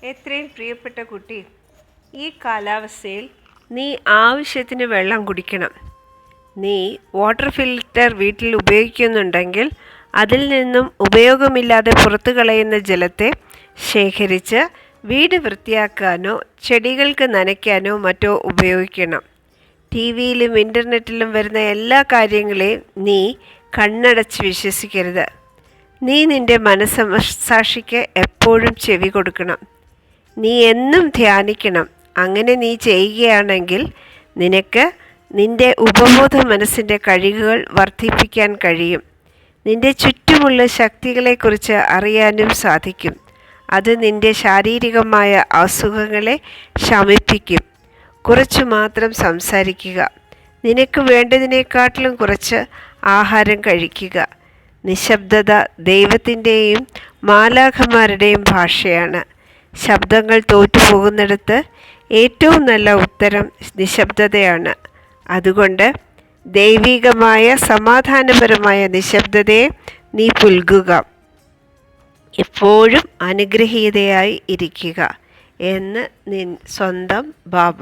എത്രയും പ്രിയപ്പെട്ട കുട്ടി, ഈ കാലാവസ്ഥയിൽ നീ ആവശ്യത്തിന് വെള്ളം കുടിക്കണം. നീ വാട്ടർ ഫിൽറ്റർ വീട്ടിൽ ഉപയോഗിക്കുന്നുണ്ടെങ്കിൽ അതിൽ നിന്നും ഉപയോഗമില്ലാതെ പുറത്തു കളയുന്ന ജലത്തെ ശേഖരിച്ച് വീട് വൃത്തിയാക്കാനോ ചെടികൾക്ക് നനയ്ക്കാനോ മറ്റോ ഉപയോഗിക്കണം. ടി വിയിലും ഇൻ്റർനെറ്റിലും വരുന്ന എല്ലാ കാര്യങ്ങളെയും നീ കണ്ണടച്ച് വിശ്വസിക്കരുത്. നീ നിൻ്റെ മനസ്സാക്ഷിക്ക് എപ്പോഴും ചെവി കൊടുക്കണം. നീ എന്നും ധ്യാനിക്കണം. അങ്ങനെ നീ ചെയ്യുകയാണെങ്കിൽ നിനക്ക് നിൻ്റെ ഉപബോധ മനസ്സിൻ്റെ കഴിവുകൾ വർദ്ധിപ്പിക്കാൻ കഴിയും. നിൻ്റെ ചുറ്റുമുള്ള ശക്തികളെക്കുറിച്ച് അറിയാനും സാധിക്കും. അത് നിൻ്റെ ശാരീരികമായ അസുഖങ്ങളെ ശമിപ്പിക്കും. കുറച്ചു മാത്രം സംസാരിക്കുക. നിനക്ക് വേണ്ടതിനേക്കാട്ടിലും കുറച്ച് ആഹാരം കഴിക്കുക. നിശബ്ദത ദൈവത്തിൻ്റെയും മാലാഖമാരുടെയും ഭാഷയാണ്. ശബ്ദങ്ങൾ തോറ്റുപോകുന്നിടത്ത് ഏറ്റവും നല്ല ഉത്തരം നിശബ്ദതയാണ്. അതുകൊണ്ട് ദൈവികമായ സമാധാനപരമായ നിശബ്ദതയെ നീ പുൽകുക. എപ്പോഴും അനുഗ്രഹീതയായി ഇരിക്കുക എന്ന് സ്വന്തം ബാബ.